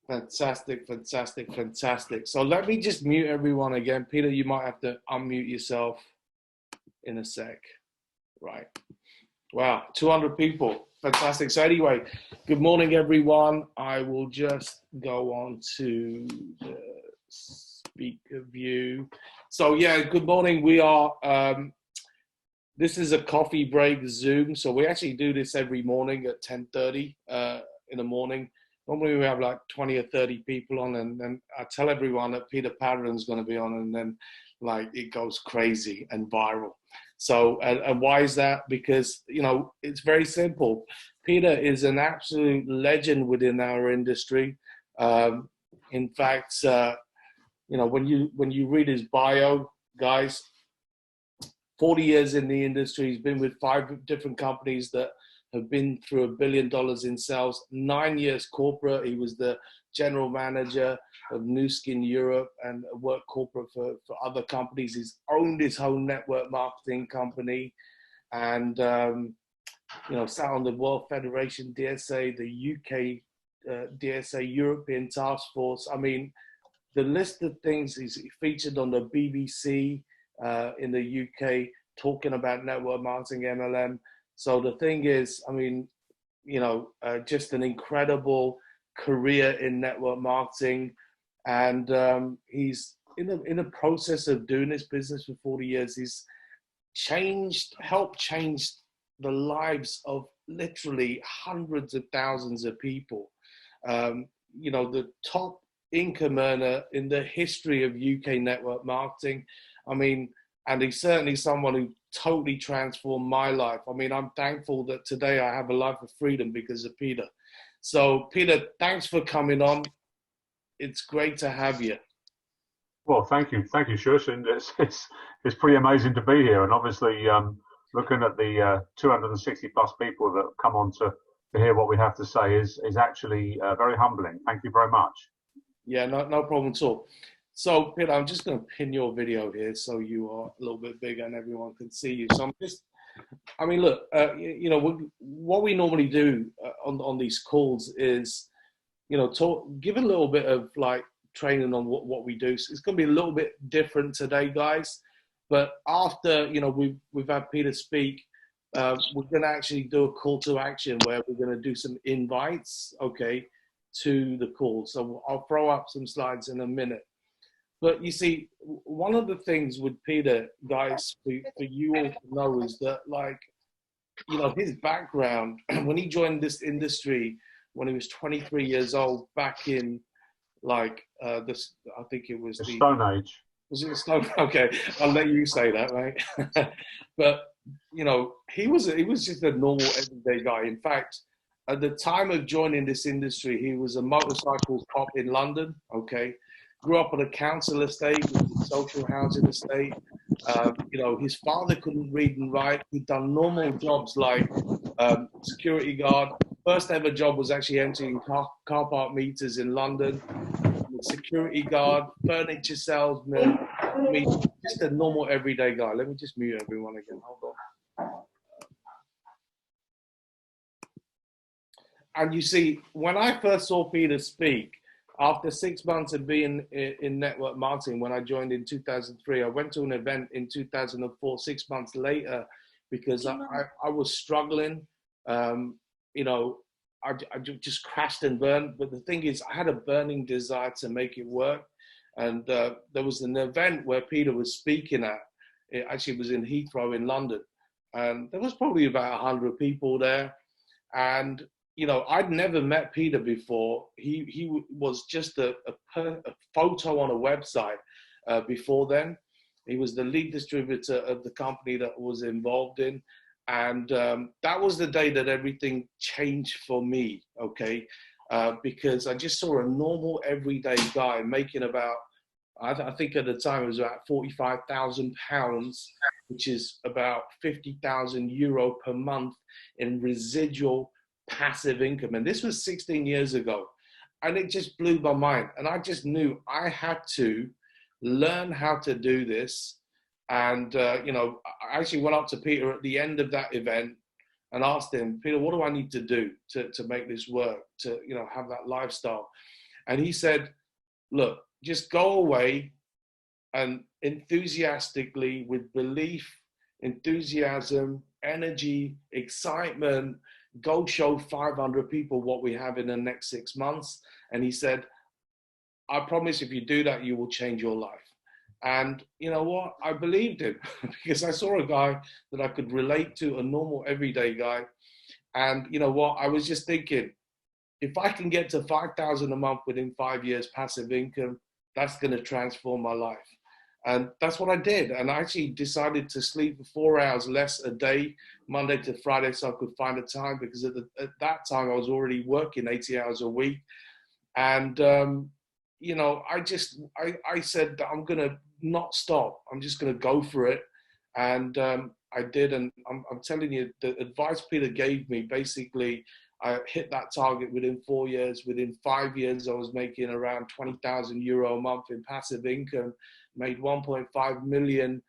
Fantastic, fantastic, fantastic. So let me just mute everyone again. Peter, you might have to unmute yourself in a sec. Right. Wow, 200 people. Fantastic. So anyway, good morning, everyone. I will just go on to the speaker view. So yeah, good morning. We are, this is a coffee break Zoom. So we actually do this every morning at 10:30 in the morning. Normally we have like 20 or 30 people on, and then I tell everyone that Peter Powderham's going to be on, and then like it goes crazy and viral. So, and why is that? Because, you know, it's very simple. Peter is an absolute legend within our industry. In fact, you know, when you read his bio, guys, 40 years in the industry, he's been with 5 different companies that have been through $1 billion in sales, 9 years corporate. He was the general manager of New Skin Europe and worked corporate for other companies. He's owned his own network marketing company, and you know, sat on the World Federation DSA, the UK DSA European Task Force. I mean, the list of things, he's featured on the BBC in the UK talking about network marketing, MLM. So the thing is, I mean, you know, just an incredible career in network marketing, and he's in the process of doing this business for 40 years. He's helped change the lives of literally hundreds of thousands of people. You know, the top income earner in the history of UK network marketing. I mean, and he's certainly someone who totally transformed my life. I mean, I'm thankful that today I have a life of freedom because of Peter. So, Peter, thanks for coming on. It's great to have you. Well, thank you, Shush, and it's pretty amazing to be here. And obviously, looking at the 260 plus people that come on to hear what we have to say is actually very humbling. Thank you very much. Yeah, no problem at all. So, Peter, I'm just going to pin your video here so you are a little bit bigger and everyone can see you. So I mean, look, you know, what we normally do on these calls is, you know, give a little bit of like training on what we do. So it's going to be a little bit different today, guys. But after, you know, we've had Peter speak, we're going to actually do a call to action where we're going to do some invites, okay, to the call. So I'll throw up some slides in a minute. But you see, one of the things with Peter, guys, for you all to know is that, like, you know, his background, when he joined this industry, when he was 23 years old, back in, like, this, I think it was the Stone Age. Was it the Stone? Okay, I'll let you say that, right? But, you know, he was just a normal, everyday guy. In fact, at the time of joining this industry, he was a motorcycle cop in London, okay? Grew up on a council estate, which is a social housing estate. You know, his father couldn't read and write. He'd done normal jobs like security guard. First ever job was actually emptying car park meters in London. Security guard, furniture salesman. I mean, just a normal everyday guy. Let me just mute everyone again. Hold on. And you see, when I first saw Peter speak, after 6 months of being in network marketing, when I joined in 2003, I went to an event in 2004, 6 months later, because I was struggling. You know, I just crashed and burned. But the thing is, I had a burning desire to make it work. And there was an event where Peter was speaking at. It actually was in Heathrow in London. And there was probably about 100 people there. And you know, I'd never met Peter before. He was just a photo on a website before then. He was the lead distributor of the company that I was involved in. And that was the day that everything changed for me, okay? Because I just saw a normal everyday guy making about, I think at the time it was about £45,000, which is about 50,000 euro per month in residual passive income. And this was 16 years ago. And it just blew my mind. And I just knew I had to learn how to do this. And, you know, I actually went up to Peter at the end of that event and asked him, Peter, what do I need to do to make this work, to, you know, have that lifestyle? And he said, look, just go away and enthusiastically, with belief, enthusiasm, energy, excitement, go show 500 people what we have in the next 6 months. And he said, I promise if you do that, you will change your life. And you know what? I believed him because I saw a guy that I could relate to, a normal everyday guy. And you know what? I was just thinking, if I can get to 5,000 a month within 5 years passive income, that's going to transform my life. And that's what I did. And I actually decided to sleep for 4 hours less a day, Monday to Friday, so I could find a time, because at that time I was already working 80 hours a week. And, you know, I said that I'm going to not stop. I'm just going to go for it. And I did. And I'm telling you, the advice Peter gave me, basically, I hit that target within 4 years. Within 5 years, I was making around €20,000 a month in passive income, made 1.5 million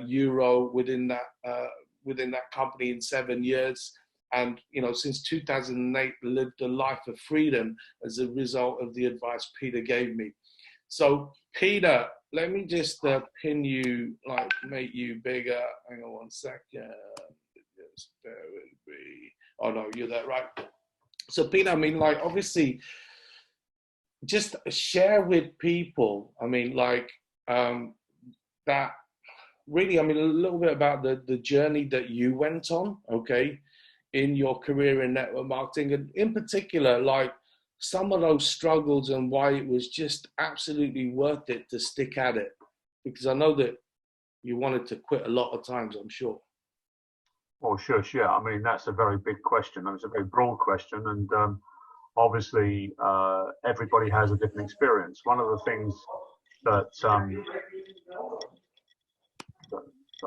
euro within that company in 7 years. And, you know, since 2008, lived a life of freedom as a result of the advice Peter gave me. So, Peter, let me just pin you, like, make you bigger. Hang on one second. Just bear with me. Oh, no, you're there, right? So, Peter, I mean, like, obviously, just share with people, I mean, like, that really, I mean, a little bit about the journey that you went on, okay, in your career in network marketing, and in particular, like, some of those struggles and why it was just absolutely worth it to stick at it, because I know that you wanted to quit a lot of times, I'm sure. Well, sure. I mean, that's a very big question. It's a very broad question, and obviously, everybody has a different experience. One of the things that got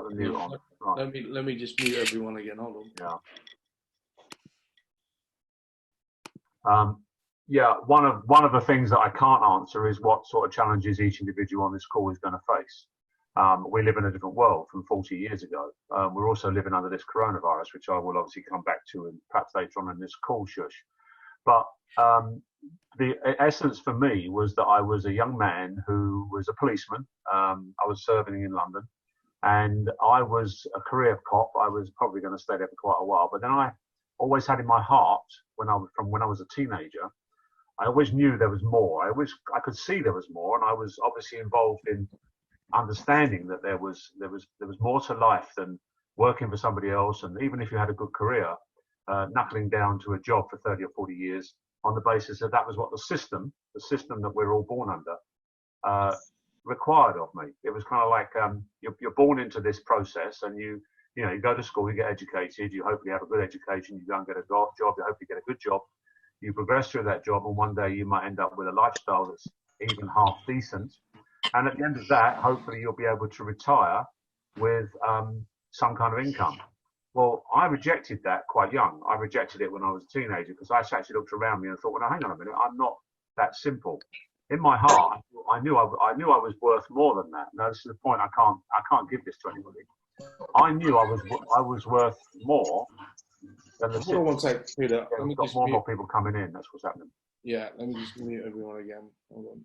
the mute on. Right. Let me just mute everyone again. Hold on. Yeah. Yeah. One of the things that I can't answer is what sort of challenges each individual on this call is going to face. We live in a different world from 40 years ago. We're also living under this coronavirus, which I will obviously come back to and perhaps later on in this call, Shush. But the essence for me was that I was a young man who was a policeman. I was serving in London, and I was a career cop. I was probably going to stay there for quite a while. But then I always had in my heart, when I was a teenager, I always knew there was more. I could see there was more, and I was obviously involved in understanding that there was more to life than working for somebody else. And even if you had a good career, knuckling down to a job for 30 or 40 years on the basis that that was what the system that we're all born under, required of me. It was kind of like you're born into this process, and you go to school, you get educated, you hopefully have a good education, you go and get a job, you hope you get a good job, you progress through that job, and one day you might end up with a lifestyle that's even half decent. And at the end of that, hopefully you'll be able to retire with some kind of income. Well, I rejected that quite young. I rejected it when I was a teenager, because I actually looked around me and thought, well, now, hang on a minute, I'm not that simple. In my heart, I knew I was worth more than that. Now, this is the point. I can't give this to anybody. I knew I was worth more than the system. Hold on one second, Peter. Yeah, we've got more people coming in. That's what's happening. Yeah, let me just mute everyone again. Hold on.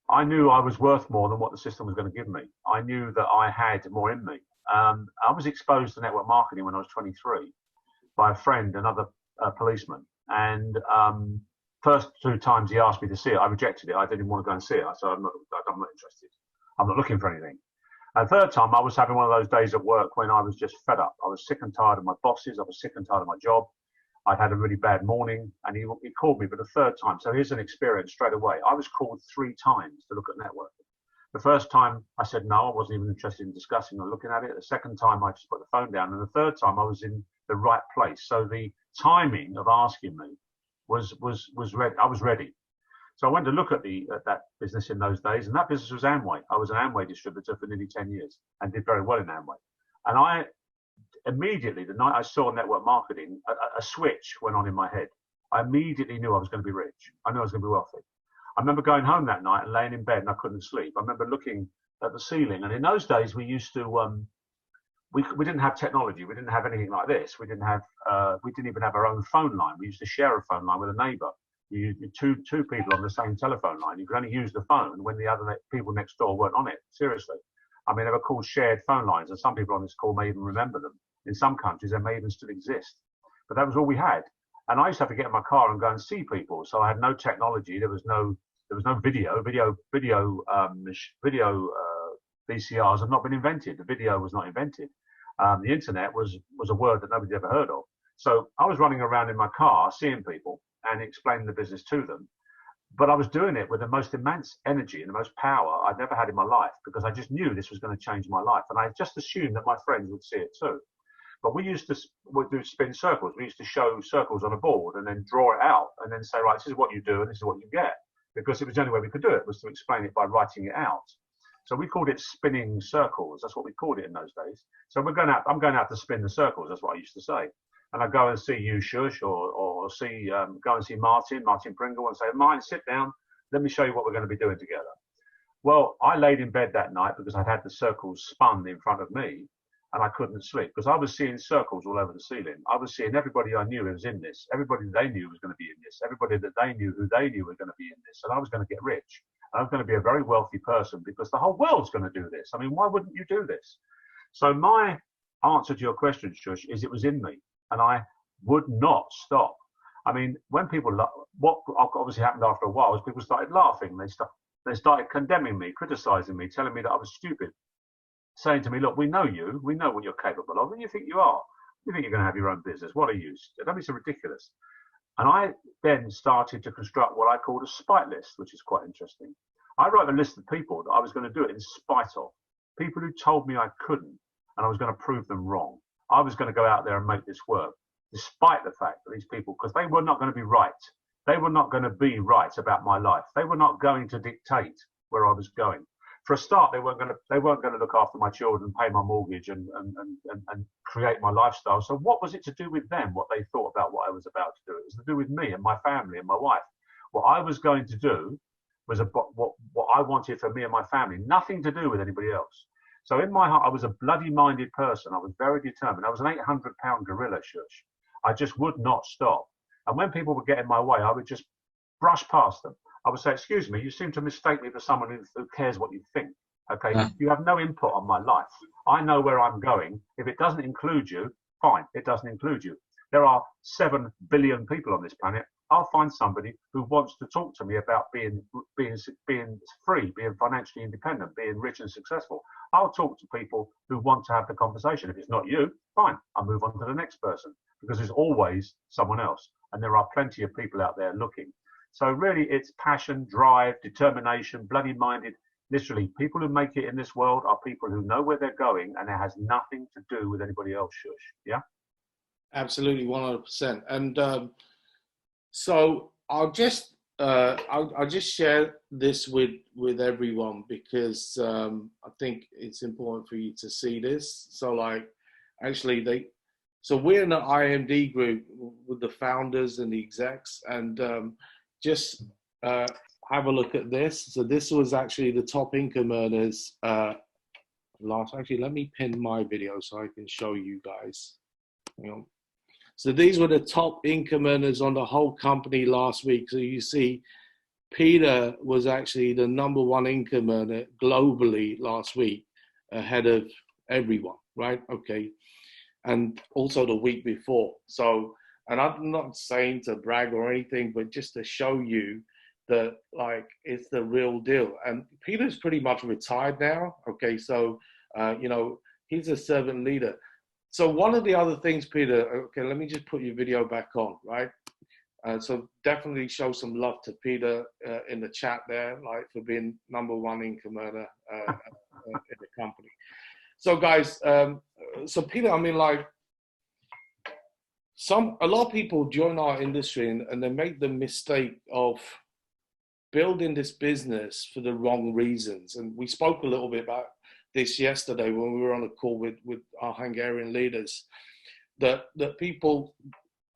I knew I was worth more than what the system was going to give me. I knew that I had more in me. I was exposed to network marketing when I was 23 by a friend, another policeman. And first 2 times he asked me to see it, I rejected it. I didn't want to go and see it. I said, I'm not interested. I'm not looking for anything. And third time, I was having one of those days at work when I was just fed up. I was sick and tired of my bosses. I was sick and tired of my job. I'd had a really bad morning, and he called me for the third time. So here's an experience straight away. I was called 3 times to look at networking. The first time I said no, I wasn't even interested in discussing or looking at it. The second time I just put the phone down, and the third time I was in the right place. So the timing of asking me was ready. I was ready. So I went to look at that business in those days, and that business was Amway. I was an Amway distributor for nearly 10 years and did very well in Amway. And I immediately, the night I saw network marketing, a switch went on in my head. I immediately knew I was going to be rich. I knew I was going to be wealthy. I remember going home that night and laying in bed, and I couldn't sleep. I remember looking at the ceiling, and in those days we used to we didn't have technology. We didn't have anything like this. We didn't even have our own phone line. We used to share a phone line with a neighbour. You two people on the same telephone line. You could only use the phone when the other people next door weren't on it. Seriously. I mean, they were called shared phone lines, and some people on this call may even remember them. In some countries, they may even still exist. But that was all we had. And I used to have to get in my car and go and see people. So I had no technology. There was no video. VCRs had not been invented. The video was not invented. The internet was a word that nobody ever heard of. So I was running around in my car, seeing people and explaining the business to them. But I was doing it with the most immense energy and the most power I'd never had in my life, because I just knew this was going to change my life. And I just assumed that my friends would see it too. But we used to do spin circles. We used to show circles on a board and then draw it out and then say, right, this is what you do and this is what you get. Because it was the only way we could do it, was to explain it by writing it out. So we called it spinning circles. That's what we called it in those days. So I'm going out to spin the circles. That's what I used to say. And I go and see you, Shush, or go and see Martin Pringle, and say, Martin, sit down. Let me show you what we're going to be doing together. Well, I laid in bed that night because I'd had the circles spun in front of me, and I couldn't sleep because I was seeing circles all over the ceiling. I was seeing everybody I knew who was in this. Everybody they knew was going to be in this. Everybody that they knew who they knew were going to be in this. And I was going to get rich. I was going to be a very wealthy person because the whole world's going to do this. I mean, why wouldn't you do this? So my answer to your question, Shush, is it was in me. And I would not stop. I mean, when people, what obviously happened after a while is people started laughing. They started condemning me, criticizing me, telling me that I was stupid, saying to me, look, we know you, we know what you're capable of, and you think you are. You think you're going to have your own business. What are you? Don't be so ridiculous. And I then started to construct what I called a spite list, which is quite interesting. I wrote a list of people that I was going to do it in spite of, people who told me I couldn't, and I was going to prove them wrong. I was going to go out there and make this work, despite the fact that these people, because they were not going to be right. They were not going to be right about my life. They were not going to dictate where I was going. For a start, they weren't going to look after my children, pay my mortgage, and create my lifestyle. So what was it to do with them? What they thought about what I was about to do? It was to do with me and my family and my wife. What I was going to do was what I wanted for me and my family. Nothing to do with anybody else. So in my heart, I was a bloody-minded person. I was very determined. I was an 800-pound gorilla, Shush. I just would not stop. And when people would get in my way, I would just brush past them. I would say, excuse me, you seem to mistake me for someone who cares what you think. Okay, you have no input on my life. I know where I'm going. If it doesn't include you, fine, it doesn't include you. There are 7 billion people on this planet. I'll find somebody who wants to talk to me about being free, being financially independent, being rich and successful. I'll talk to people who want to have the conversation. If it's not you, fine, I'll move on to the next person, because there's always someone else. And there are plenty of people out there looking. So really, it's passion, drive, determination, bloody-minded. Literally, people who make it in this world are people who know where they're going, and it has nothing to do with anybody else, Shush. Yeah? Absolutely, 100%. And so I'll just share this with everyone, because I think it's important for you to see this. So like, actually so we're in an IMD group with the founders and the execs, and just have a look at this. So this was actually the top income earners actually, let me pin my video so I can show you guys. Hang on. So these were the top income earners on the whole company last week. So you see, Peter was actually the #1 income earner globally last week, ahead of everyone, right? Okay. And also the week before. So, and I'm not saying to brag or anything, but just to show you that, like, it's the real deal. And Peter's pretty much retired now. Okay. So, he's a servant leader. So one of the other things, Peter, okay, let me just put your video back on, right? So definitely show some love to Peter in the chat there, like, for being #1 income earner in the company. So guys, so Peter, I mean, like, a lot of people join our industry and they make the mistake of building this business for the wrong reasons. And we spoke a little bit about this yesterday when we were on a call with our Hungarian leaders, that people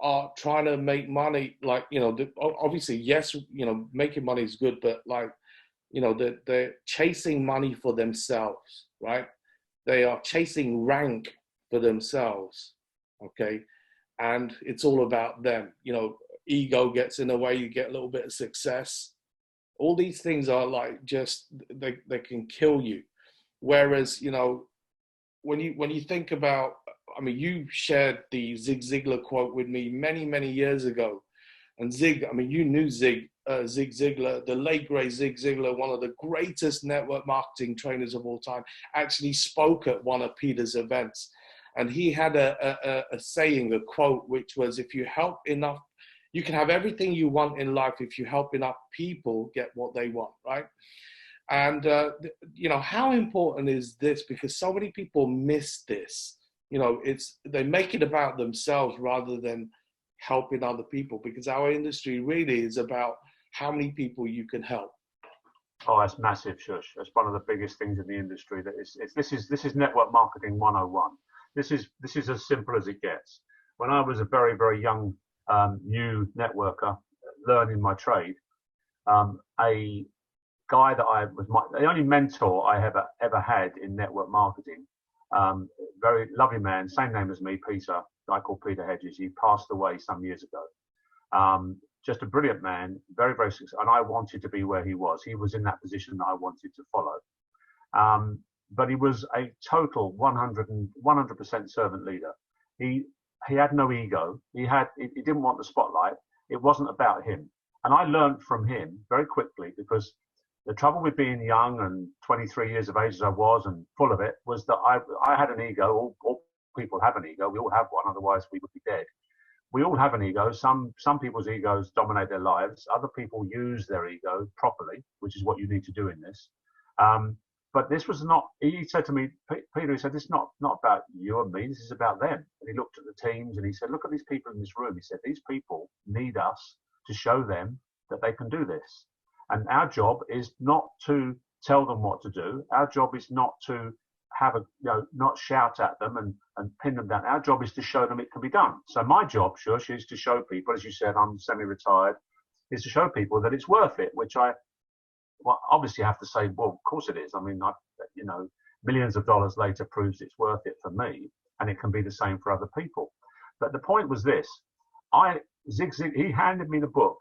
are trying to make money, like, obviously, yes, making money is good, but like, they're chasing money for themselves, right? They are chasing rank for themselves, okay? And it's all about them. You know, ego gets in the way, you get a little bit of success. All these things are like just, they can kill you. Whereas, you know, when you think about, I mean, you shared the Zig Ziglar quote with me many years ago, and Zig, I mean, you knew Zig Ziglar, the late great Zig Ziglar, one of the greatest network marketing trainers of all time, actually spoke at one of Peter's events, and he had a saying, a quote, which was, "If you help enough, you can have everything you want in life if you help enough people get what they want," right? And, you know, how important is this? Because so many people miss this. You know, they make it about themselves rather than helping other people, because our industry really is about how many people you can help. Oh, that's massive, Shush. That's one of the biggest things in the industry. This is network marketing 101. This is as simple as it gets. When I was a very young new networker learning my trade, a guy that the only mentor I ever had in network marketing, very lovely man, same name as me, Peter, a guy called Peter Hedges. He passed away some years ago. Just a brilliant man, very successful, and I wanted to be where he was. He was in that position that I wanted to follow. But he was a total 100% servant leader. He had no ego. He didn't want the spotlight. It wasn't about him. And I learned from him very quickly, because the trouble with being young and 23 years of age as I was and full of it was that I had an ego. All people have an ego. We all have one, otherwise we would be dead. We all have an ego. Some people's egos dominate their lives. Other people use their ego properly, which is what you need to do in this. But this was not, he said to me, Peter, he said, this is not about you and me, this is about them. And he looked at the teams and he said, look at these people in this room. He said, these people need us to show them that they can do this. And our job is not to tell them what to do. Our job is not to not shout at them and pin them down. Our job is to show them it can be done. So my job, Shush, is to show people, as you said, I'm semi-retired, is to show people that it's worth it, which I obviously have to say, well, of course it is. I mean, millions of dollars later proves it's worth it for me, and it can be the same for other people. But the point was this, he handed me the book,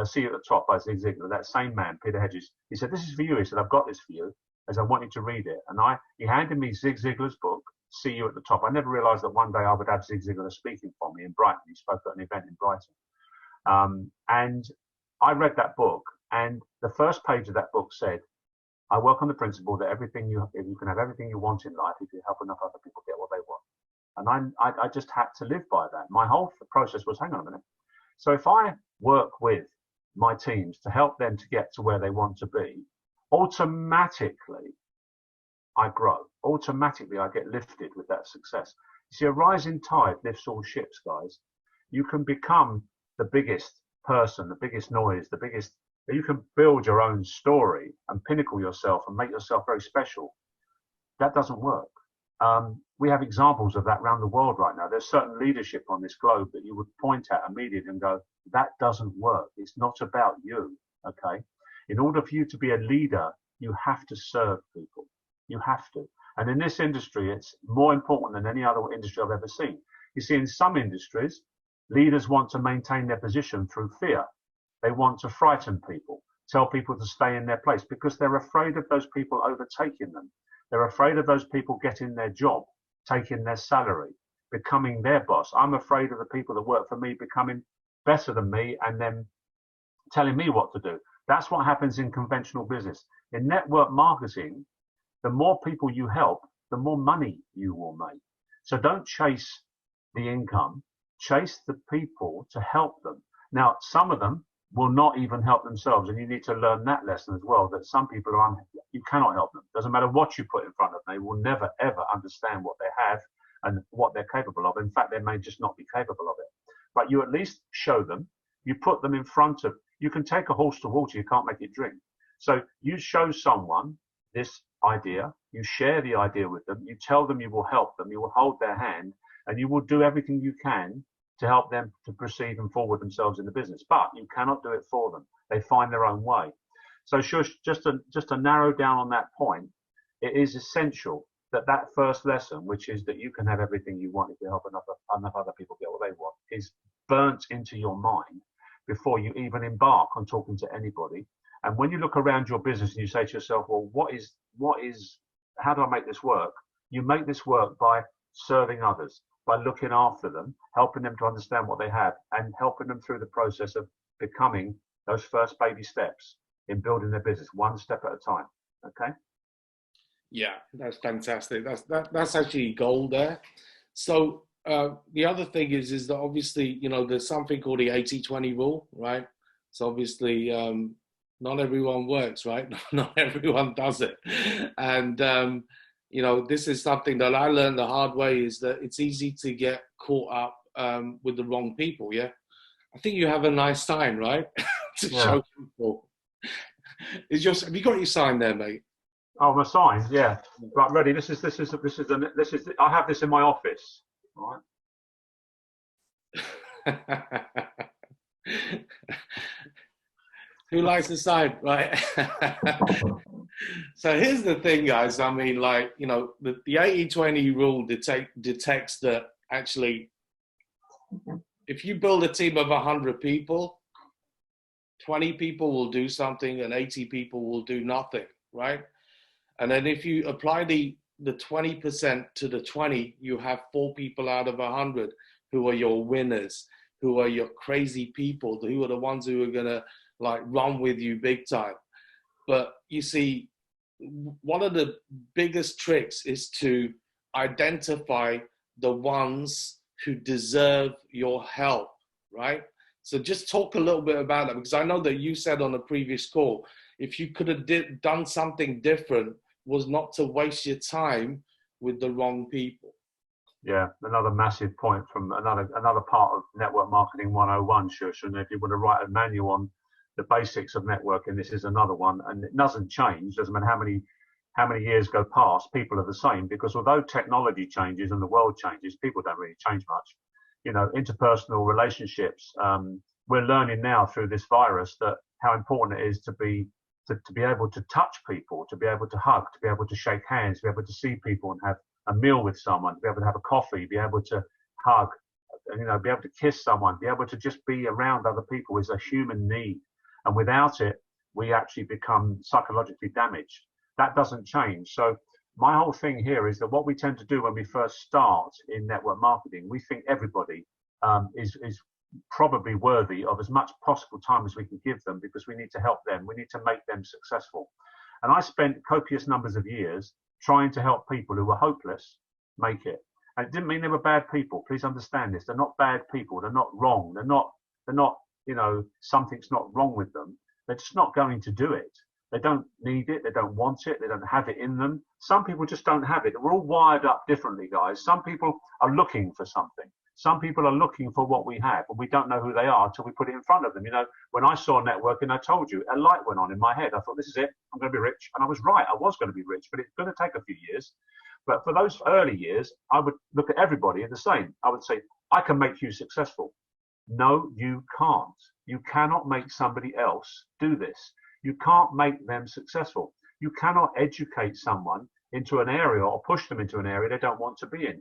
See You at the Top by Zig Ziglar, that same man, Peter Hedges. He said, this is for you. He said, I've got this for you, as I want you to read it. And he handed me Zig Ziglar's book, See You at the Top. I never realized that one day I would have Zig Ziglar speaking for me in Brighton. He spoke at an event in Brighton. And I read that book, and the first page of that book said, I work on the principle that you can have everything you want in life if you help enough other people get what they want. And I just had to live by that. My whole process was, hang on a minute. So if I work with my teams to help them to get to where they want to be, automatically I grow. Automatically I get lifted with that success. You see, a rising tide lifts all ships, guys. You can become the biggest person, the biggest noise, you can build your own story and pinnacle yourself and make yourself very special. That doesn't work. We have examples of that around the world right now. There's certain leadership on this globe that you would point at immediately and go, that doesn't work. It's not about you, okay? In order for you to be a leader, you have to serve people. You have to. And in this industry, it's more important than any other industry I've ever seen. You see, in some industries, leaders want to maintain their position through fear. They want to frighten people, tell people to stay in their place because they're afraid of those people overtaking them. They're afraid of those people getting their job, taking their salary, becoming their boss. I'm afraid of the people that work for me becoming better than me and then telling me what to do. That's what happens in conventional business. In network marketing, the more people you help, the more money you will make. So don't chase the income, chase the people to help them. Now, some of them will not even help themselves, and you need to learn that lesson as well, that some people you cannot help them. Doesn't matter what you put in front of them, they will never ever understand what they have and what they're capable of. In fact, they may just not be capable of it. But you at least show them, you put them in front of, you can take a horse to water, you can't make it drink. So you show someone this idea, you share the idea with them, you tell them you will help them, you will hold their hand, and you will do everything you can to help them to proceed and forward themselves in the business. But you cannot do it for them. They find their own way. So Shush, just to narrow down on that point, it is essential that first lesson, which is that you can have everything you want if you help enough other people get what they want, is burnt into your mind before you even embark on talking to anybody. And when you look around your business and you say to yourself, well, how do I make this work? You make this work by serving others, by looking after them, helping them to understand what they have, and helping them through the process of becoming those first baby steps in building their business, one step at a time. Okay? Yeah, that's fantastic. That's actually gold there. So the other thing is that obviously, you know, there's something called the 80-20 rule, right? So obviously, not everyone works, right? Not everyone does it. And, you know, this is something that I learned the hard way, is that it's easy to get caught up with the wrong people, yeah? I think you have a nice sign, right? To show people. Have you got your sign there, mate? Oh, my sign, yeah. Right, ready. I have this in my office. All right. Who likes the sign, right? So here's the thing, guys. I mean, like, you know, the 80-20 rule detects that actually, if you build a team of 100 people, 20 people will do something and 80 people will do nothing, right? And then if you apply the 20% to the 20, you have 4 people out of 100 who are your winners, who are your crazy people, who are the ones who are gonna like run with you big time. But you see, one of the biggest tricks is to identify the ones who deserve your help, right? So just talk a little bit about that, because I know that you said on the previous call, if you could have done something different, was not to waste your time with the wrong people. Yeah, another massive point from another part of Network Marketing 101, Shush. And if you want to write a manual on the basics of networking, this is another one. And it doesn't change. Doesn't matter how many years go past, people are the same, because although technology changes and the world changes, people don't really change much. You know, interpersonal relationships. We're learning now through this virus that how important it is to be able to touch people, to be able to hug, to be able to shake hands, to be able to see people and have a meal with someone, to be able to have a coffee, be able to hug, you know, be able to kiss someone, be able to just be around other people is a human need. And without it, we actually become psychologically damaged. That doesn't change. So my whole thing here is that what we tend to do when we first start in network marketing, we think everybody is probably worthy of as much possible time as we can give them, because we need to help them. We need to make them successful. And I spent copious numbers of years trying to help people who were hopeless make it. And it didn't mean they were bad people. Please understand this. They're not bad people. They're not wrong. They're not, you know, something's not wrong with them. They're just not going to do it. They don't need it. They don't want it. They don't have it in them. Some people just don't have it. We're all wired up differently, guys. Some people are looking for something. Some people are looking for what we have, and we don't know who they are until we put it in front of them. You know, when I saw networking, I told you, a light went on in my head. I thought, this is it. I'm going to be rich. And I was right. I was going to be rich, but it's going to take a few years. But for those early years, I would look at everybody the same. I would say, I can make you successful. No, you can't. You cannot make somebody else do this. You can't make them successful. You cannot educate someone into an area or push them into an area they don't want to be in.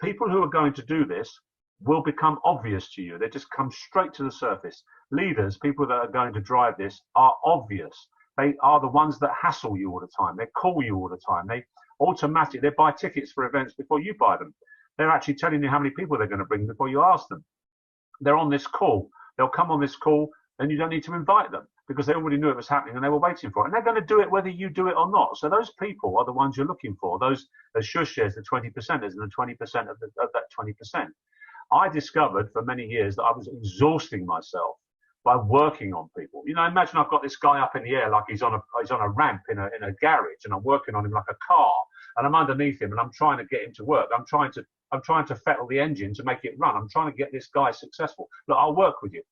People who are going to do this will become obvious to you. They just come straight to the surface. Leaders, people that are going to drive this, are obvious. They are the ones that hassle you all the time. They call you all the time. They buy tickets for events before you buy them. They're actually telling you how many people they're going to bring before you ask them. They're on this call. They'll come on this call and you don't need to invite them, because they already knew it was happening and they were waiting for it. And they're going to do it whether you do it or not. So those people are the ones you're looking for. Those, as Shush says, the 20%ers and the 20% of that 20%. I discovered for many years that I was exhausting myself by working on people. You know, imagine I've got this guy up in the air like he's on a ramp in a garage, and I'm working on him like a car, and I'm underneath him and I'm trying to get him to work. I'm trying to fettle the engine to make it run. I'm trying to get this guy successful. Look, I'll work with you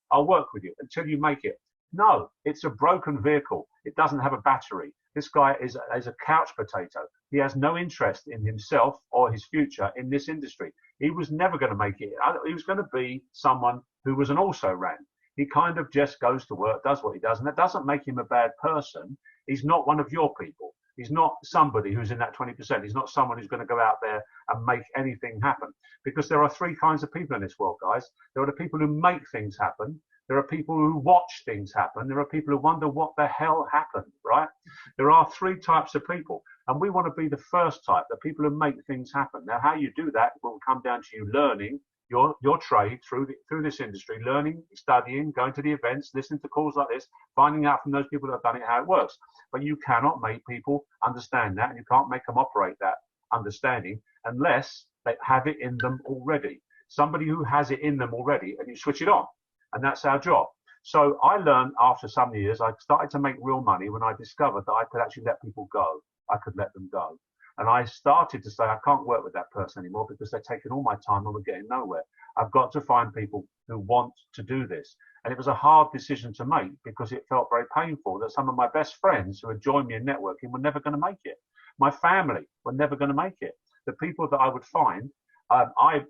until you make it. No, it's a broken vehicle. It doesn't have a battery. This guy is a couch potato. He has no interest in himself or his future in this industry. He was never going to make it. He was going to be someone who was an also-ran. He kind of just goes to work, does what he does, and that doesn't make him a bad person. He's not one of your people. He's not somebody who's in that 20%. He's not someone who's going to go out there and make anything happen. Because there are three kinds of people in this world, guys. There are the people who make things happen. There are people who watch things happen. There are people who wonder what the hell happened, right? There are three types of people. And we want to be the first type, the people who make things happen. Now, how you do that will come down to you learning your trade through this industry, learning, studying, going to the events, listening to calls like this, finding out from those people that have done it how it works. But you cannot make people understand that, and you can't make them operate that understanding unless they have it in them already. Somebody who has it in them already, and you switch it on, and that's our job. So I learned after some years, I started to make real money when I discovered that I could actually let people go. I could let them go. And I started to say, I can't work with that person anymore because they're taking all my time and we're getting nowhere. I've got to find people who want to do this. And it was a hard decision to make because it felt very painful that some of my best friends who had joined me in networking were never going to make it. My family were never going to make it. The people that I would find, I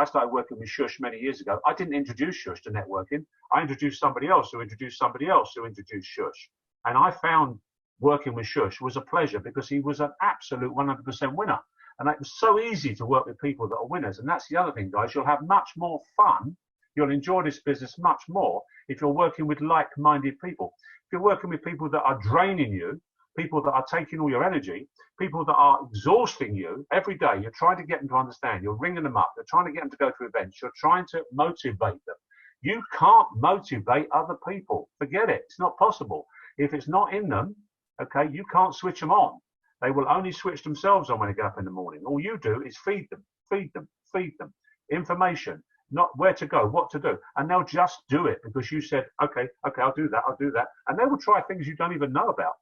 started working with Shush many years ago. I didn't introduce Shush to networking. I introduced somebody else who introduced somebody else who introduced Shush. And I found working with Shush was a pleasure because he was an absolute 100% winner. And it was so easy to work with people that are winners. And that's the other thing, guys. You'll have much more fun. You'll enjoy this business much more if you're working with like-minded people. If you're working with people that are draining you, people that are taking all your energy, people that are exhausting you every day, you're trying to get them to understand. You're ringing them up. You're trying to get them to go to events. You're trying to motivate them. You can't motivate other people. Forget it. It's not possible. If it's not in them, okay, you can't switch them on. They will only switch themselves on when they get up in the morning. All you do is feed them, feed them, feed them. Information, not where to go, what to do. And they'll just do it because you said, okay, I'll do that, I'll do that. And they will try things you don't even know about.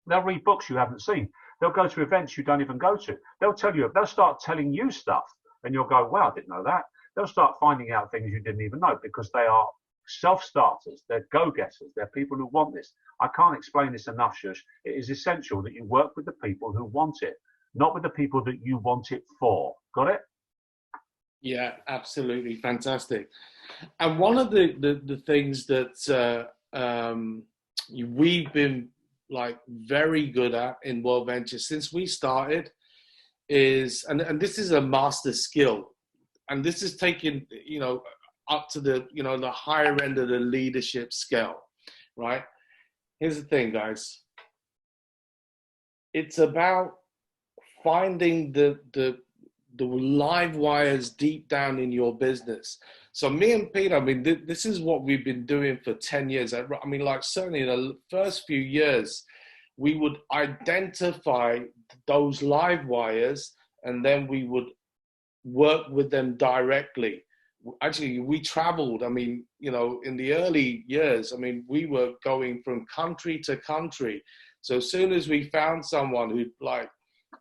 They'll read books you haven't seen. They'll go to events you don't even go to. They'll start telling you stuff and you'll go, wow, I didn't know that. They'll start finding out things you didn't even know because they are self-starters, they're go-getters, they're people who want this. I can't explain this enough, Shush. It is essential that you work with the people who want it, not with the people that you want it for. Got it? Yeah, absolutely. Fantastic. And one of the things that we've been like very good at in World Ventures since we started is, and this is a master skill, and this is taking, up to the, the higher end of the leadership scale, right? Here's the thing, guys. It's about finding the live wires deep down in your business. So me and Peter, I mean, this is what we've been doing for 10 years. I mean, like certainly in the first few years, we would identify those live wires and then we would work with them directly. Actually, we traveled. I mean, in the early years, I mean, we were going from country to country. So as soon as we found someone who like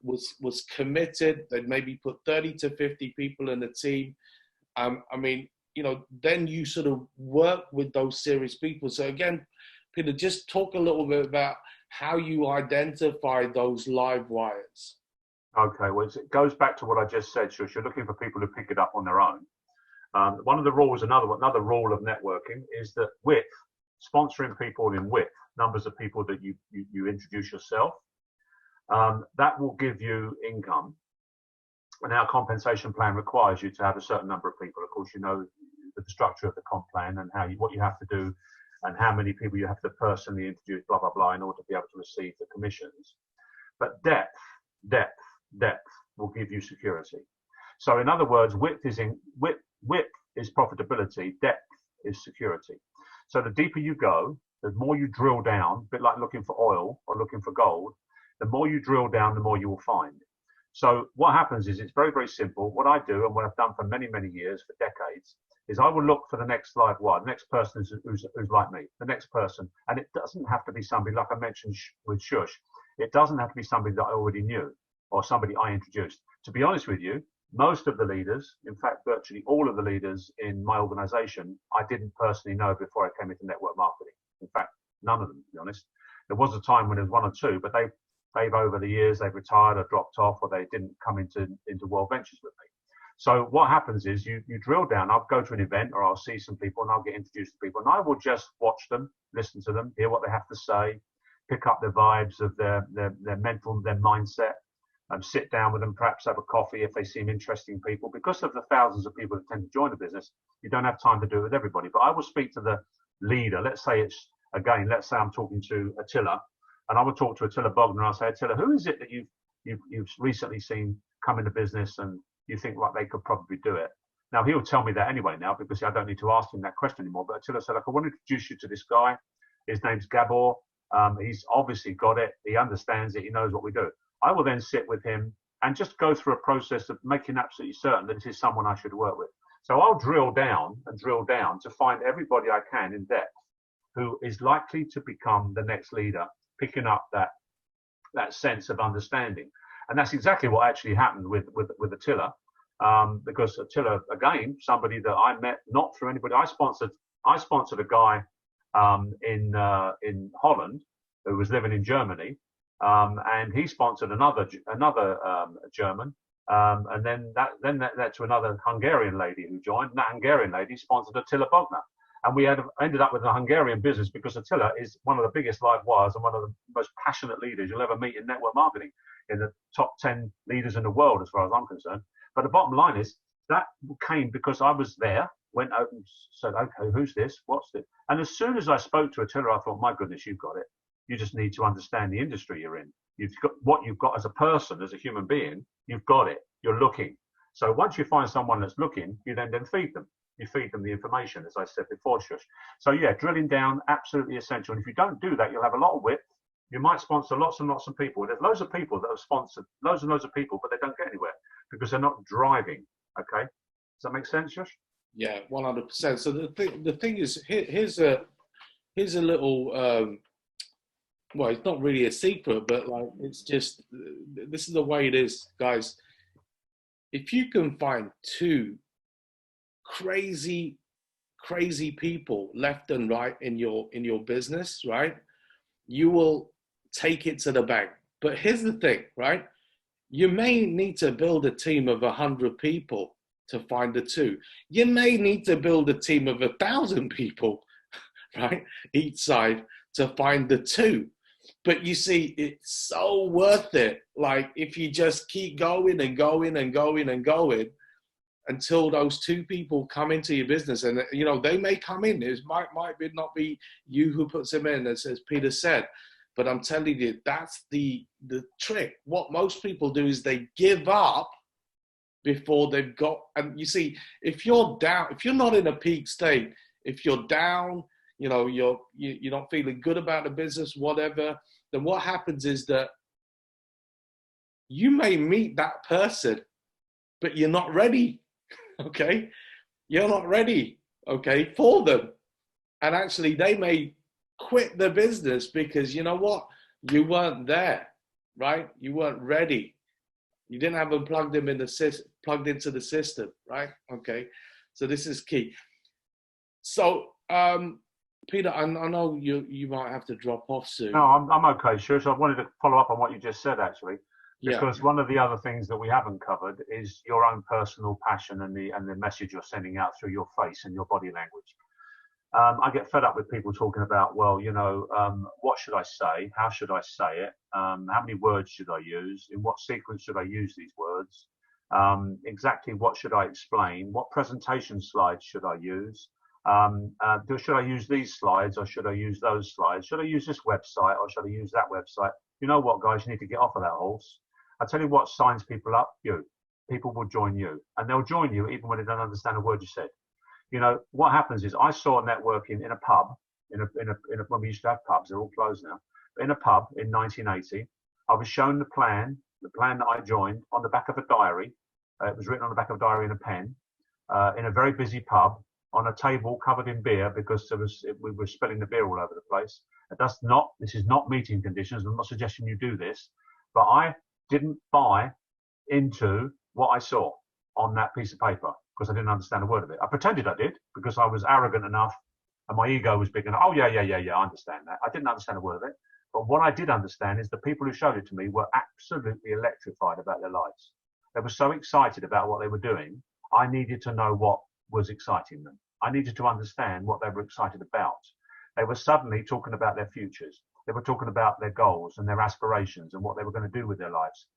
was committed, they'd maybe put 30 to 50 people in the team. I mean, then you sort of work with those serious people. So again, Peter, just talk a little bit about how you identify those live wires. Okay, well, it goes back to what I just said, Shush. You're looking for people who pick it up on their own. One of the rules, another rule of networking is that width, sponsoring people in width, numbers of people that you introduce yourself, that will give you income. And our compensation plan requires you to have a certain number of people. Of course, the structure of the comp plan and what you have to do and how many people you have to personally introduce, blah, blah, blah, in order to be able to receive the commissions. But depth will give you security. So in other words, width is profitability, depth is security. So the deeper you go, the more you drill down, a bit like looking for oil or looking for gold, the more you drill down, the more you will find. So what happens is it's very, very simple. What I do and what I've done for many, many years, for decades, is I will look for the next live wire, the next person who's like me, the next person. And it doesn't have to be somebody like I mentioned with Shush. It doesn't have to be somebody that I already knew or somebody I introduced. To be honest with you, most of the leaders, in fact, virtually all of the leaders in my organization, I didn't personally know before I came into network marketing. In fact, none of them, to be honest. There was a time when there was one or two, but they've over the years, they've retired or dropped off, or they didn't come into World Ventures with me. So what happens is you drill down. I'll go to an event or I'll see some people and I'll get introduced to people and I will just watch them, listen to them, hear what they have to say, pick up the vibes of their mental, their mindset, sit down with them, perhaps have a coffee if they seem interesting people. Because of the thousands of people that tend to join the business, you don't have time to do it with everybody. But I will speak to the leader. Let's say let's say I'm talking to Attila, and I would talk to Attila Bogner, and I'll say, Attila, who is it that you've recently seen come into business and you think like they could probably do it? Now he'll tell me that anyway now, because I don't need to ask him that question anymore. But Attila said, like, I want to introduce you to this guy. His name's Gabor. He's obviously got it. He understands it. He knows what we do. I will then sit with him and just go through a process of making absolutely certain that this is someone I should work with. So I'll drill down to find everybody I can in depth who is likely to become the next leader, picking up that sense of understanding. And that's exactly what actually happened with Attila, because Attila, again, somebody that I met not through anybody. I sponsored a guy in Holland who was living in Germany. And he sponsored another German, and then that led to another Hungarian lady who joined. And that Hungarian lady sponsored Attila Bogner, and we ended up with a Hungarian business because Attila is one of the biggest live wires and one of the most passionate leaders you'll ever meet in network marketing, in the top 10 leaders in the world, as far as I'm concerned. But the bottom line is that came because I was there, went out and said, okay, who's this? What's this? And as soon as I spoke to Attila, I thought, my goodness, you've got it. You just need to understand the industry you're in. You've got what you've got as a person, as a human being. You've got it. You're looking. So once you find someone that's looking, you then feed them. You feed them the information, as I said before, Shush. So yeah, drilling down, absolutely essential. And if you don't do that, you'll have a lot of width. You might sponsor lots and lots of people. There's loads of people that have sponsored loads and loads of people, but they don't get anywhere because they're not driving. Okay, does that make sense, Shush? Yeah, 100%. So the thing is, here's a little. Well, it's not really a secret, but like it's just, this is the way it is, guys. If you can find two crazy people left and right in your business, right, you will take it to the bank. But here's the thing, right? You may need to build a team of 100 people to find the two. You may need to build a team of 1,000 people, right, each side to find the two. But you see, it's so worth it. Like if you just keep going and going and going and going until those two people come into your business, and you know they may come in. It might not be you who puts them in, as Peter said. But I'm telling you, that's the trick. What most people do is they give up before they've got. And you see, if you're down, if you're not in a peak state, if you're down, you know, you're not feeling good about the business, whatever, then what happens is that you may meet that person, but you're not ready, okay? You're not ready, okay, for them. And actually, they may quit the business because, you know what? You weren't there, right? You weren't ready. You didn't have them plugged into the system, right? Okay, so this is key. So, Peter, I know you might have to drop off soon. No, I'm okay, Shush. I wanted to follow up on what you just said, actually, because one of the other things that we haven't covered is your own personal passion and the message you're sending out through your face and your body language. I get fed up with people talking about, well, you know, what should I say? How should I say it? How many words should I use? In what sequence should I use these words? Exactly what should I explain? What presentation slides should I use? Should I use these slides or should I use those slides? Should I use this website or should I use that website? You know what, guys, you need to get off of that horse. I tell you what signs people up, you. People will join you, and they'll join you even when they don't understand a word you said. You know, what happens is I saw networking in a pub, when we used to have pubs, they're all closed now. But in a pub in 1980, I was shown the plan that I joined on the back of a diary. It was written on the back of a diary in a pen, in a very busy pub, on a table covered in beer because we were spilling the beer all over the place. This is not meeting conditions. I'm not suggesting you do this, but I didn't buy into what I saw on that piece of paper because I didn't understand a word of it. I pretended I did because I was arrogant enough and my ego was big enough. Oh, yeah, I understand that. I didn't understand a word of it. But what I did understand is the people who showed it to me were absolutely electrified about their lives. They were so excited about what they were doing. I needed to know what was exciting them. I needed to understand what they were excited about. They were suddenly talking about their futures. They were talking about their goals and their aspirations and what they were going to do with their lives.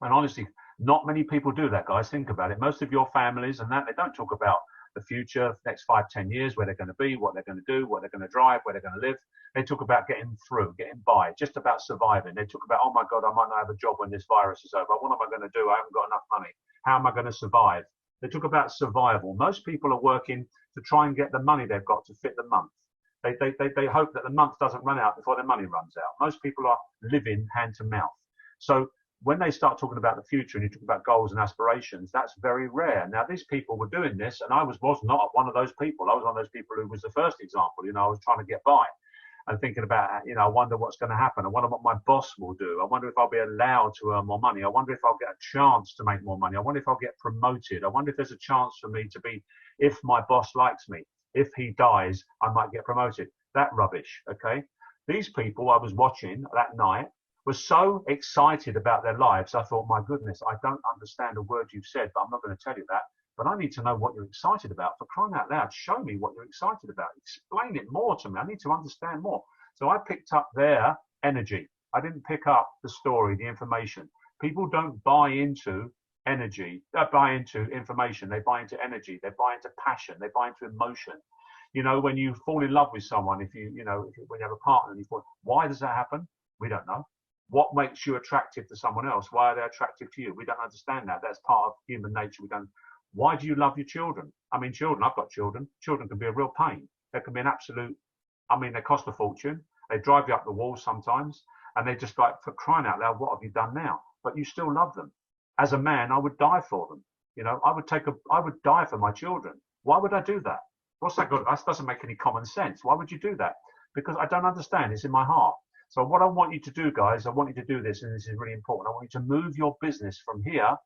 And honestly, not many people do that, guys. Think about it. Most of your families and that, they don't talk about the future, next 5, 10 years, where they're going to be, what they're going to do, what they're going to drive, where they're going to live. They talk about getting through, getting by, just about surviving. They talk about, oh my God, I might not have a job when this virus is over. What am I going to do? I haven't got enough money. How am I going to survive? They talk about survival. Most people are working to try and get the money they've got to fit the month. They hope that the month doesn't run out before their money runs out. Most people are living hand to mouth. So when they start talking about the future and you talk about goals and aspirations, that's very rare. Now, these people were doing this, and I was not one of those people. I was one of those people who was the first example. I was trying to get by and thinking about, I wonder what's going to happen. I wonder what my boss will do. I wonder if I'll be allowed to earn more money. I wonder if I'll get a chance to make more money. I wonder if I'll get promoted. I wonder if there's a chance for me to be, if my boss likes me, if he dies, I might get promoted. That rubbish, okay? These people I was watching that night were so excited about their lives. I thought, my goodness, I don't understand a word you've said, but I'm not going to tell you that. But I need to know what you're excited about. For crying out loud, show me what you're excited about. Explain it more to me. I need to understand more. So I picked up their energy. I didn't pick up the story, the information. People don't buy into energy, buy into information. They buy into energy. They buy into passion. They buy into emotion. When you fall in love with someone, when you have a partner, and you fall, why does that happen? We don't know. What makes you attractive to someone else? Why are they attractive to you? We don't understand that. That's part of human nature. Why do you love your children? Children, I've got children. Children can be a real pain. They can be an absolute, they cost a fortune. They drive you up the wall sometimes. And they just like, for crying out loud, what have you done now? But you still love them. As a man, I would die for them. I would die for my children. Why would I do that? What's that good? That doesn't make any common sense. Why would you do that? Because I don't understand. It's in my heart. So what I want you to do, guys, I want you to do this, and this is really important. I want you to move your business from here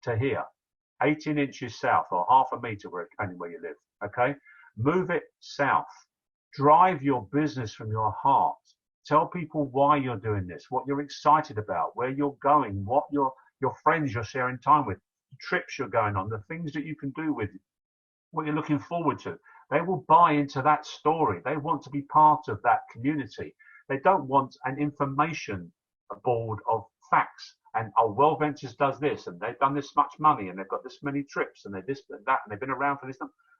to here, 18 inches south or half a meter, depending where you live, okay? Move it south. Drive your business from your heart. Tell people why you're doing this, what you're excited about, where you're going, what your friends you're sharing time with, the trips you're going on, the things that you can do with what you're looking forward to. They will buy into that story. They want to be part of that community. They don't want an information board of facts and, World Ventures does this and they've done this much money and they've got this many trips and they're this and that and they've been around for this.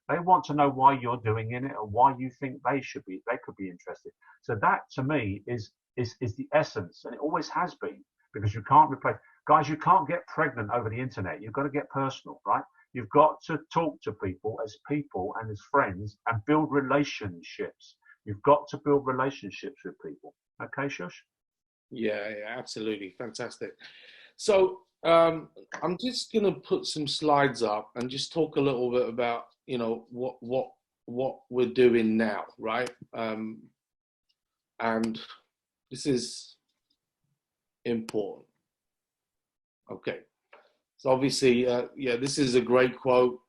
They want to know why you're doing it and why you think they could be interested. So that to me is the essence, and it always has been, because you can't replace, guys, you can't get pregnant over the internet. You've got to get personal, right? You've got to talk to people and as friends and build relationships. You've got to build relationships with people. Okay, Shush? Yeah, absolutely. Fantastic. So I'm just going to put some slides up and just talk a little bit about, what we're doing now, right? And this is important. Okay. So obviously, this is a great quote.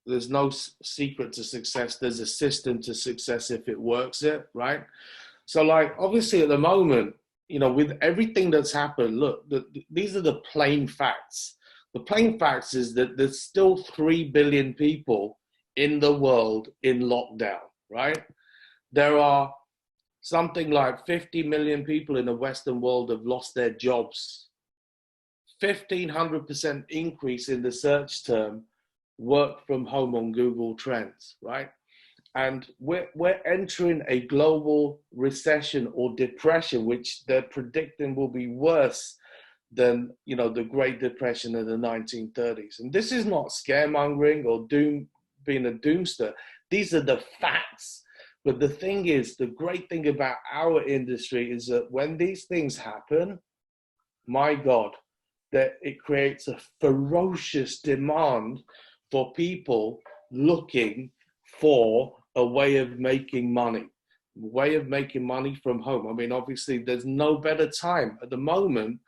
There's no secret to success. There's a system to success if it works right? So like, obviously at the moment, with everything that's happened, look, these are the plain facts. The plain facts is that there's still 3 billion people in the world in lockdown, right? There are something like 50 million people in the Western world have lost their jobs. 1,500% increase in the search term work from home on Google Trends, right? And we're entering a global recession or depression, which they're predicting will be worse than, the Great Depression in the 1930s. And this is not scaremongering or being a doomster. These are the facts. But the thing is, the great thing about our industry is that when these things happen, my God, that it creates a ferocious demand for people looking for a way of making money from home. Obviously, there's no better time at the moment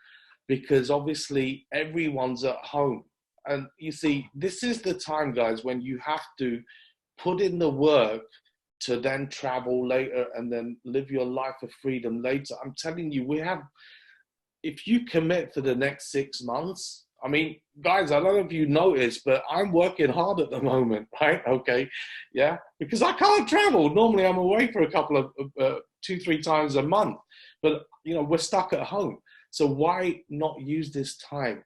because obviously everyone's at home. And you see, this is the time, guys, when you have to put in the work to then travel later and then live your life of freedom later. I'm telling you, if you commit for the next 6 months, guys, I don't know if you noticed, but I'm working hard at the moment, right? Okay, yeah, because I can't travel. Normally I'm away for a couple of 2-3 times a month, but we're stuck at home. So why not use this time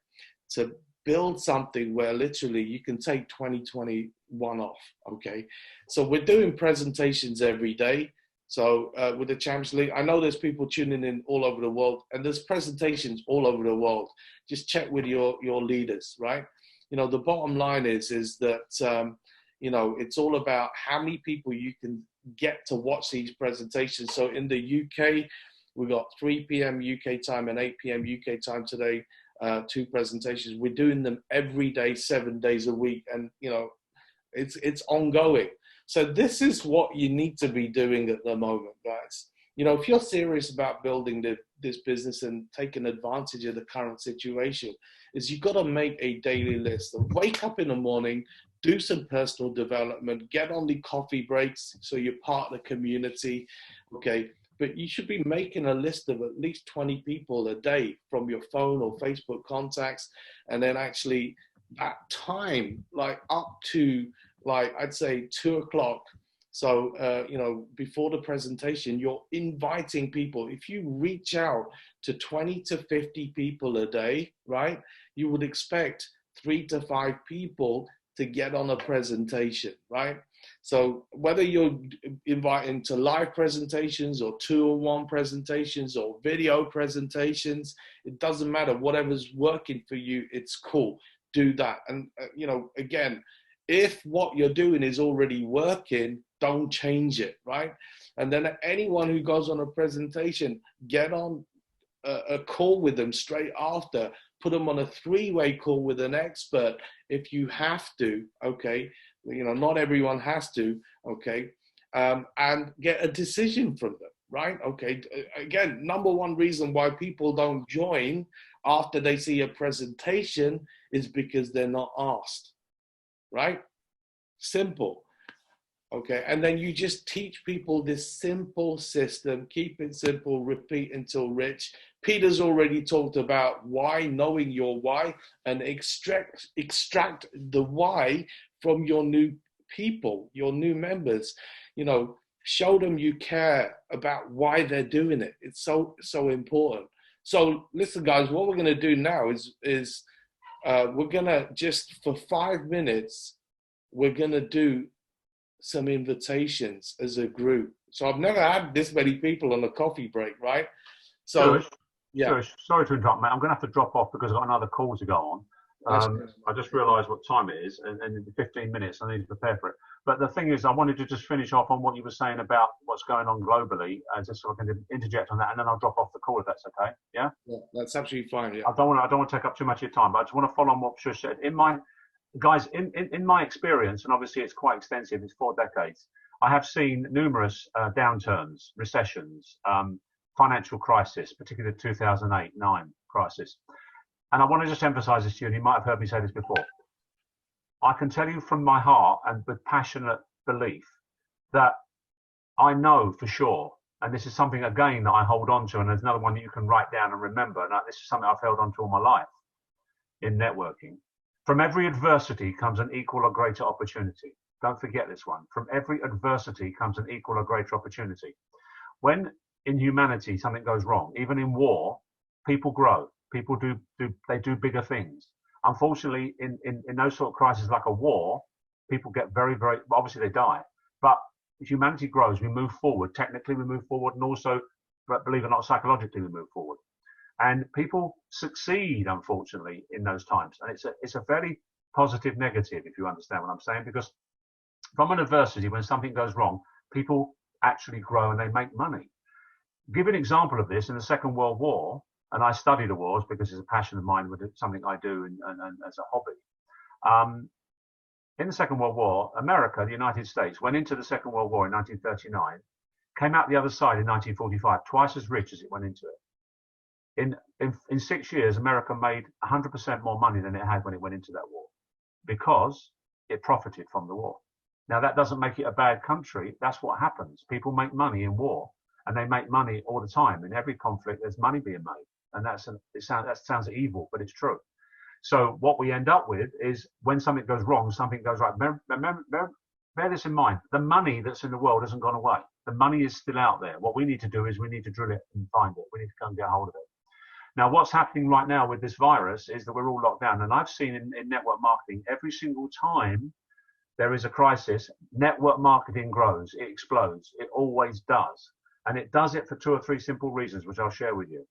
to build something where literally you can take 2021 off? Okay, so we're doing presentations every day. So with the Champions League, I know there's people tuning in all over the world, and there's presentations all over the world. Just check with your leaders, right? The bottom line is that it's all about how many people you can get to watch these presentations. So in the UK, we got 3 p.m. UK time and 8 p.m. UK time today. 2 presentations. We're doing them every day, 7 days a week, and it's ongoing. So this is what you need to be doing at the moment, guys. If you're serious about building this business and taking advantage of the current situation, is you've got to make a daily list. Wake up in the morning, do some personal development, get on the coffee breaks so you're part of the community, okay? But you should be making a list of at least 20 people a day from your phone or Facebook contacts, and then actually at time, like up to I'd say 2 o'clock. So, before the presentation, you're inviting people. If you reach out to 20 to 50 people a day, right, you would expect 3 to 5 people to get on a presentation, right? So whether you're inviting to live presentations or 2-on-1 presentations or video presentations, it doesn't matter. Whatever's working for you, it's cool. Do that. And, again, if what you're doing is already working, don't change it, right? And then anyone who goes on a presentation, get on a call with them straight after. Put them on a 3-way call with an expert if you have to, okay? Not everyone has to, okay? And get a decision from them, right? Okay, again, number one reason why people don't join after they see a presentation is because they're not asked. Right? Simple. Okay. And then you just teach people this simple system, keep it simple, repeat until rich. Peter's already talked about why, knowing your why, and extract the why from your new people, your new members. Show them you care about why they're doing it. It's so important. So listen, guys, what we're going to do now is we're gonna just for 5 minutes, we're gonna do some invitations as a group. So I've never had this many people on a coffee break, right? So yeah. Sorry to interrupt, mate. I'm gonna have to drop off because I've got another call to go on. I just realised what time it is, and in 15 minutes I need to prepare for it. But the thing is, I wanted to just finish off on what you were saying about what's going on globally, just so I can interject on that, and then I'll drop off the call if that's okay. Yeah. Yeah, that's absolutely fine. Yeah. I don't want to take up too much of your time, but I just want to follow on what Shush said. In my experience, and obviously it's quite extensive, it's 4 decades. I have seen numerous downturns, recessions, financial crisis, particularly the 2008-9 crisis. And I want to just emphasize this to you, and you might have heard me say this before. I can tell you from my heart and with passionate belief that I know for sure, and this is something again that I hold on to, and there's another one that you can write down and remember, and this is something I've held on to all my life in networking. From every adversity comes an equal or greater opportunity. Don't forget this one. From every adversity comes an equal or greater opportunity. When in humanity something goes wrong, even in war, people grow. People do bigger things. Unfortunately, in those sort of crises like a war, people get very, very, obviously they die. But as humanity grows, we move forward. Technically, we move forward, and also, believe it or not, psychologically, we move forward. And people succeed, unfortunately, in those times. And it's a very positive negative, if you understand what I'm saying, because from an adversity, when something goes wrong, people actually grow and they make money. Give an example of this in the Second World War, and I study the wars because it's a passion of mine, it's something I do and as a hobby. In the Second World War, America, the United States, went into the Second World War in 1939, came out the other side in 1945, twice as rich as it went into it. In 6 years, America made 100% more money than it had when it went into that war, because it profited from the war. Now, that doesn't make it a bad country. That's what happens. People make money in war, and they make money all the time. In every conflict, there's money being made. And that sounds evil, but it's true. So what we end up with is when something goes wrong, something goes right. Bear this in mind. The money that's in the world hasn't gone away. The money is still out there. What we need to do is we need to drill it and find it. We need to go and get hold of it. Now, what's happening right now with this virus is that we're all locked down. And I've seen in network marketing, every single time there is a crisis, network marketing grows, it explodes. It always does. And it does it for 2 or 3 simple reasons, which I'll share with you.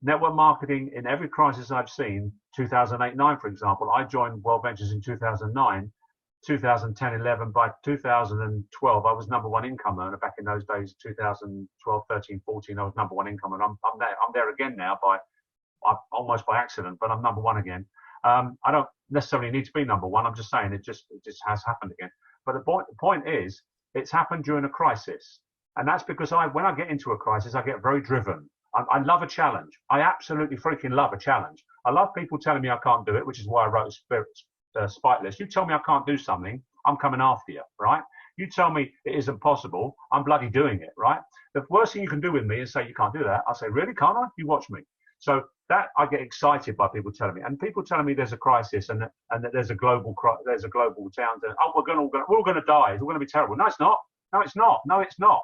Network marketing, in every crisis I've seen, 2008-9, for example, I joined World Ventures in 2009, 2010-11. By 2012, I was #1 income earner. Back in those days, 2012, 13, 14, I was #1 income earner. I'm there again now almost by accident, but I'm #1 again. I don't necessarily need to be #1. I'm just saying it just has happened again. But the point is, it's happened during a crisis. And that's because when I get into a crisis, I get very driven. I love a challenge. I absolutely freaking love a challenge. I love people telling me I can't do it, which is why I wrote Spite List. You tell me I can't do something, I'm coming after you, right? You tell me it isn't possible, I'm bloody doing it, right? The worst thing you can do with me is say you can't do that. I say, really, can't I? You watch me. So that I get excited by people telling me, and people telling me there's a crisis and that there's a global downturn. Oh, we're all going to die. It's all going to be terrible. No, it's not. No, it's not. No, it's not.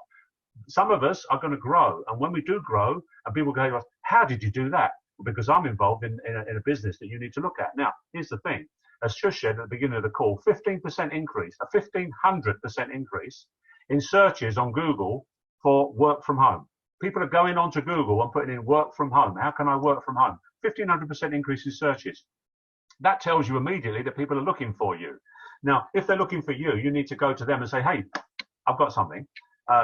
Some of us are going to grow, and when we do grow, and people go to us, how did you do that? Because I'm involved in a business that you need to look at. Now, here's the thing. As Shush said at the beginning of the call, 15% increase, a 1,500% increase in searches on Google for work from home. People are going onto Google and putting in work from home. How can I work from home? 1,500% increase in searches. That tells you immediately that people are looking for you. Now, if they're looking for you, you need to go to them and say, hey, I've got something.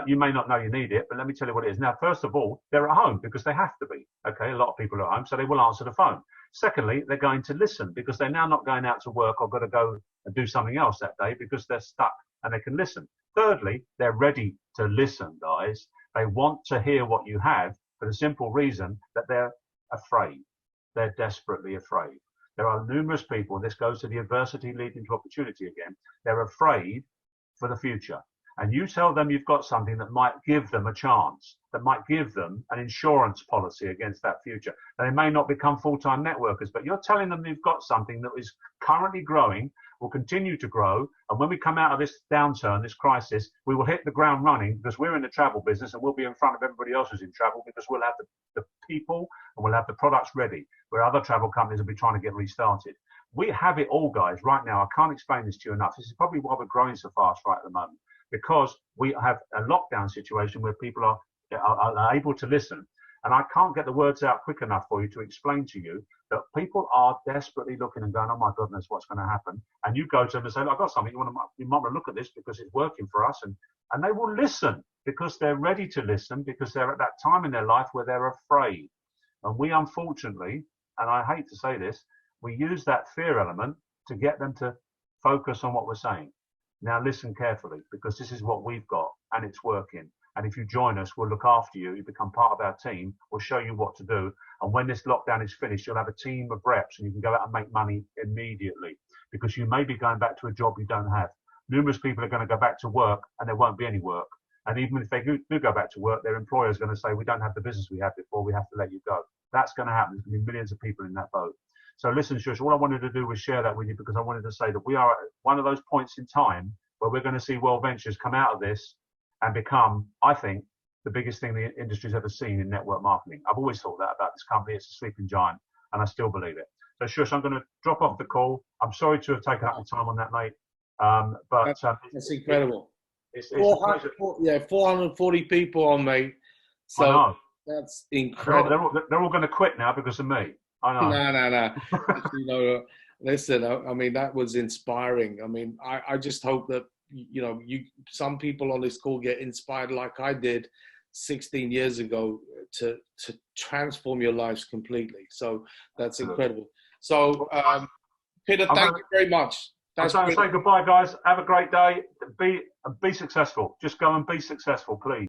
You may not know you need it, but let me tell you what it is. Now, first of all, they're at home because they have to be. Okay, a lot of people are at home, so they will answer the phone. Secondly, they're going to listen because they're now not going out to work or got to go and do something else that day because they're stuck and they can listen. Thirdly, they're ready to listen, guys. They want to hear what you have for the simple reason that they're afraid. They're desperately afraid. There are numerous people, and this goes to the adversity leading to opportunity again, they're afraid for the future. And you tell them you've got something that might give them a chance, that might give them an insurance policy against that future. They may not become full-time networkers, but you're telling them you've got something that is currently growing, will continue to grow, and when we come out of this downturn, this crisis, we will hit the ground running because we're in the travel business and we'll be in front of everybody else who's in travel because we'll have the people and we'll have the products ready, where other travel companies will be trying to get restarted. We have it all, guys, right now. I can't explain this to you enough. This is probably why we're growing so fast right at the moment, because we have a lockdown situation where people are able to listen. And I can't get the words out quick enough for you to explain to you that people are desperately looking and going, oh my goodness, what's going to happen? And you go to them and say, look, I've got something, you might want to look at this because it's working for us. And they will listen because they're ready to listen, because they're at that time in their life where they're afraid. And we, unfortunately, and I hate to say this, we use that fear element to get them to focus on what we're saying. Now listen carefully, because this is what we've got and it's working. And if you join us, we'll look after you. You become part of our team. We'll show you what to do. And when this lockdown is finished, you'll have a team of reps and you can go out and make money immediately, because you may be going back to a job you don't have. Numerous people are going to go back to work and there won't be any work. And even if they do go back to work, their employer is going to say, we don't have the business we had before, we have to let you go. That's going to happen. There's going to be millions of people in that boat. So listen, Shush, all I wanted to do was share that with you, because I wanted to say that we are at one of those points in time where we're going to see World Ventures come out of this and become, I think, the biggest thing the industry's ever seen in network marketing. I've always thought that about this company. It's a sleeping giant, and I still believe it. So, Shush, I'm going to drop off the call. I'm sorry to have taken up the time on that, mate. But that's incredible. It's 440 people on, mate. So I know. That's incredible. They're all going to quit now because of me. I know. No. No. Listen, I mean, that was inspiring. I mean, I just hope that, some people on this call get inspired like I did 16 years ago to transform your lives completely. So that's incredible. So, Peter, thank you very much. I'm going to say goodbye, guys. Have a great day. Be successful. Just go and be successful, please.